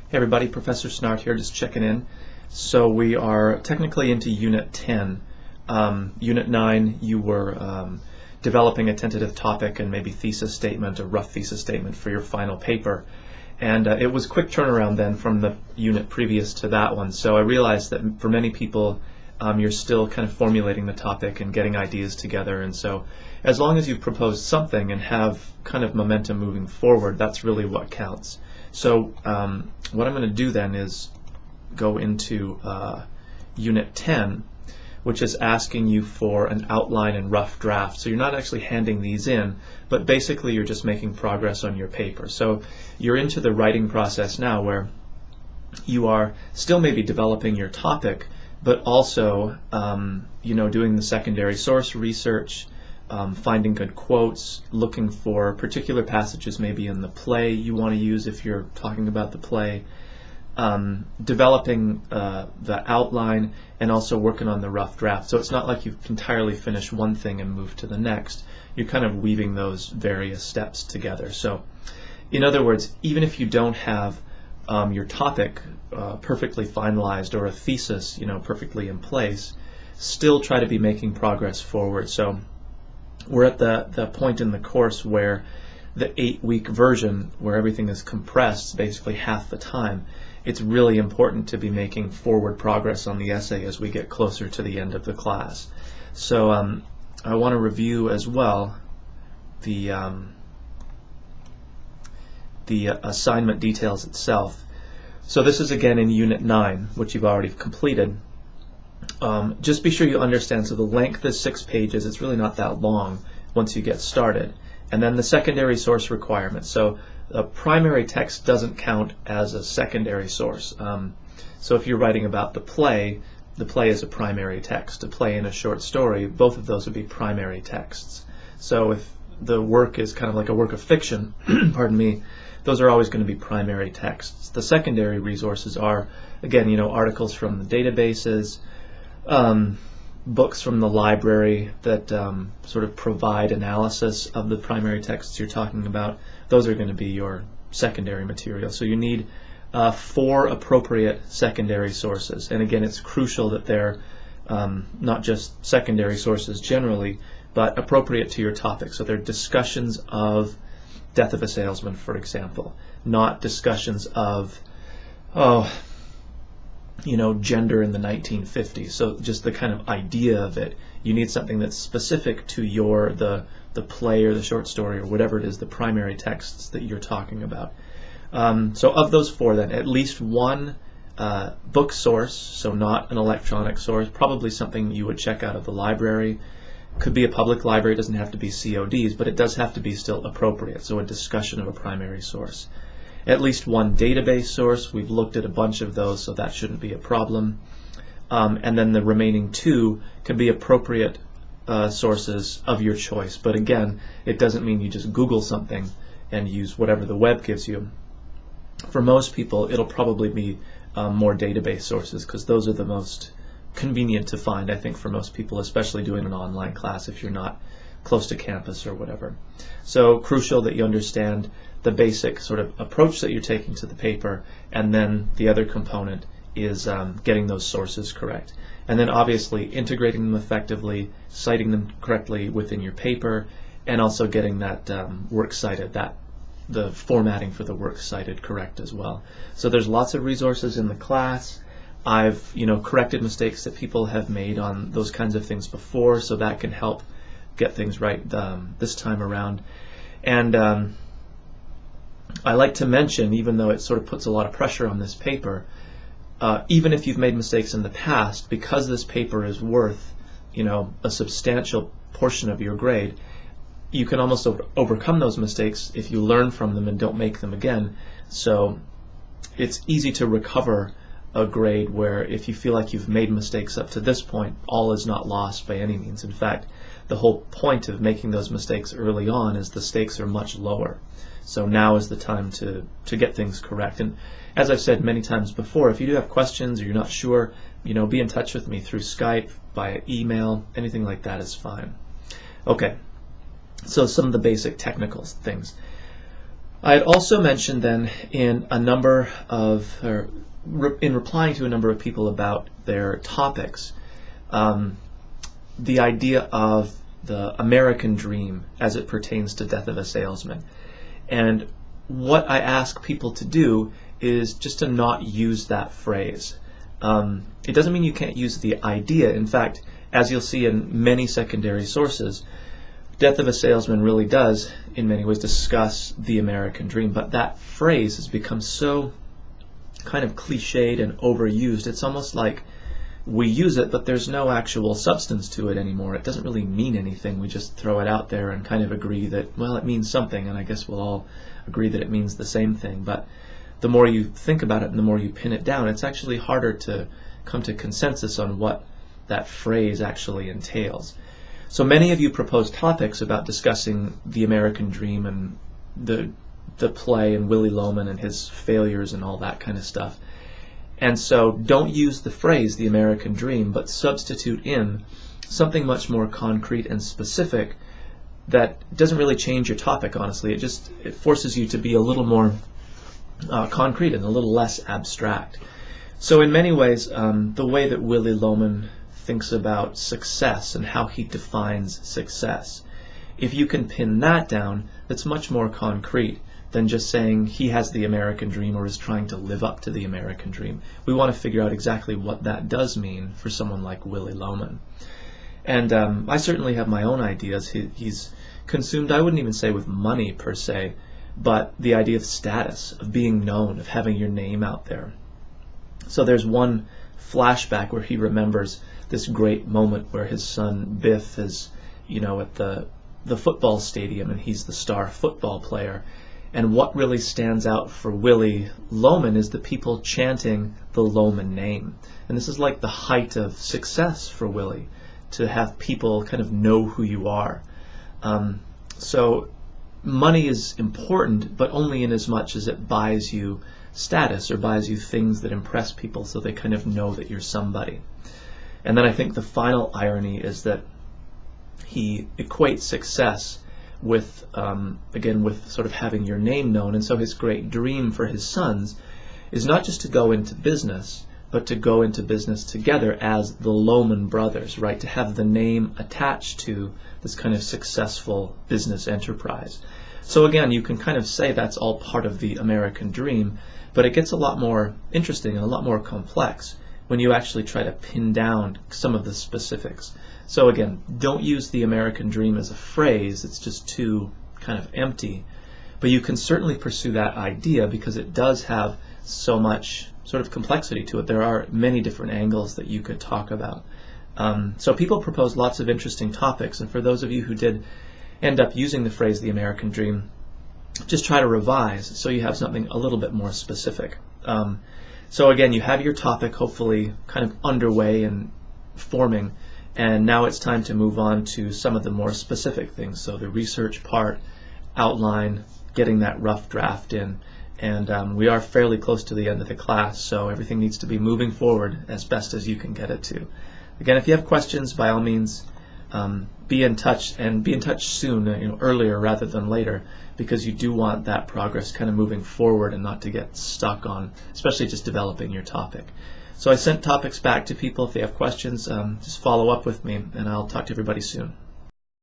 Hey everybody, Professor Snart here, just checking in. So we are technically into Unit 10. Unit 9, you were developing a tentative topic and maybe thesis statement, a rough thesis statement for your final paper. And it was quick turnaround then from the unit previous to that one. So I realized that for many people, you're still kind of formulating the topic and getting ideas together. And so as long as you've proposed something and have kind of momentum moving forward, that's really what counts. So what I'm going to do then is go into Unit 10, which is asking you for an outline and rough draft. So you're not actually handing these in, but basically you're just making progress on your paper. So you're into the writing process now where you are still maybe developing your topic, but also doing the secondary source research, finding good quotes, looking for particular passages maybe in the play you want to use if you're talking about the play, developing the outline, and also working on the rough draft. So it's not like you've entirely finished one thing and moved to the next. You're kind of weaving those various steps together. So in other words, even if you don't have your topic perfectly finalized or a thesis perfectly in place, still try to be making progress forward. So we're at the point in the course where the 8-week version, where everything is compressed, basically half the time, it's really important to be making forward progress on the essay as we get closer to the end of the class. So I want to review as well the assignment details itself. So this is again in Unit 9, which you've already completed. Just be sure you understand, so the length is 6 pages. It's really not that long once you get started. And then the secondary source requirement. So the primary text doesn't count as a secondary source. So if you're writing about the play is a primary text. A play and a short story, both of those would be primary texts. So if the work is kind of like a work of fiction, pardon me, those are always going to be primary texts. The secondary resources are, again, articles from the databases, books from the library that sort of provide analysis of the primary texts you're talking about. Those are going to be your secondary material. So you need 4 appropriate secondary sources. And again, it's crucial that they're not just secondary sources generally, but appropriate to your topic. So they're discussions of Death of a Salesman, for example, not discussions of, gender in the 1950s. So just the kind of idea of it. You need something that's specific to the play or the short story or whatever it is, the primary texts that you're talking about. So of those 4 then, at least one book source, so not an electronic source, probably something you would check out of the library. Could be a public library, it doesn't have to be CODs, but it does have to be still appropriate, so a discussion of a primary source. At least one database source. We've looked at a bunch of those, so that shouldn't be a problem. And then the remaining 2 can be appropriate sources of your choice. But again, it doesn't mean you just Google something and use whatever the web gives you. For most people, it'll probably be more database sources, because those are the most convenient to find, I think, for most people, especially doing an online class if you're not close to campus or whatever. So crucial that you understand the basic sort of approach that you're taking to the paper, and then the other component is getting those sources correct. And then obviously integrating them effectively, citing them correctly within your paper, and also getting that works cited, the formatting for the works cited correct as well. So there's lots of resources in the class. I've corrected mistakes that people have made on those kinds of things before, so that can help get things right this time around. And I like to mention, even though it sort of puts a lot of pressure on this paper, even if you've made mistakes in the past, because this paper is worth a substantial portion of your grade, you can almost overcome those mistakes if you learn from them and don't make them again. So it's easy to recover a grade where if you feel like you've made mistakes up to this point, all is not lost by any means. In fact, the whole point of making those mistakes early on is the stakes are much lower. So now is the time to get things correct. And as I've said many times before, if you do have questions or you're not sure, be in touch with me through Skype, via email, anything like that is fine. Okay, so some of the basic technical things. I had also mentioned then in a number of, in replying to a number of people about their topics, the idea of the American dream as it pertains to Death of a Salesman. And what I ask people to do is just to not use that phrase. It doesn't mean you can't use the idea. In fact, as you'll see in many secondary sources, Death of a Salesman really does, in many ways, discuss the American dream. But that phrase has become so kind of cliched and overused. It's almost like we use it, but there's no actual substance to it anymore. It doesn't really mean anything. We just throw it out there and kind of agree that, well, it means something, and I guess we'll all agree that it means the same thing. But the more you think about it and the more you pin it down, it's actually harder to come to consensus on what that phrase actually entails. So many of you propose topics about discussing the American dream and the play and Willy Loman and his failures and all that kind of stuff. And so don't use the phrase the American dream, but substitute in something much more concrete and specific that doesn't really change your topic, honestly. It forces you to be a little more concrete and a little less abstract. So in many ways, the way that Willy Loman thinks about success and how he defines success, if you can pin that down, that's much more concrete than just saying he has the American dream or is trying to live up to the American dream. We want to figure out exactly what that does mean for someone like Willy Loman. And I certainly have my own ideas. He's consumed, I wouldn't even say with money per se, but the idea of status, of being known, of having your name out there. So there's one flashback where he remembers this great moment where his son Biff is, at the football stadium and he's the star football player. And what really stands out for Willy Loman is the people chanting the Loman name. And this is like the height of success for Willy, to have people kind of know who you are. So money is important, but only in as much as it buys you status or buys you things that impress people so they kind of know that you're somebody. And then I think the final irony is that he equates success with, again, with sort of having your name known. And so his great dream for his sons is not just to go into business, but to go into business together as the Loman brothers, right? To have the name attached to this kind of successful business enterprise. So again, you can kind of say that's all part of the American dream, but it gets a lot more interesting and a lot more complex when you actually try to pin down some of the specifics. So again, don't use the American dream as a phrase. It's just too kind of empty. But you can certainly pursue that idea because it does have so much sort of complexity to it. There are many different angles that you could talk about. So people propose lots of interesting topics, and for those of you who did end up using the phrase the American dream, just try to revise so you have something a little bit more specific. So again, you have your topic hopefully kind of underway and forming, and now it's time to move on to some of the more specific things. So the research part, outline, getting that rough draft in, and we are fairly close to the end of the class, so everything needs to be moving forward as best as you can get it to. Again, if you have questions, by all means, be in touch, and be in touch soon, earlier rather than later, because you do want that progress kind of moving forward and not to get stuck on, especially just developing your topic. So I sent topics back to people. If they have questions, just follow up with me, and I'll talk to everybody soon.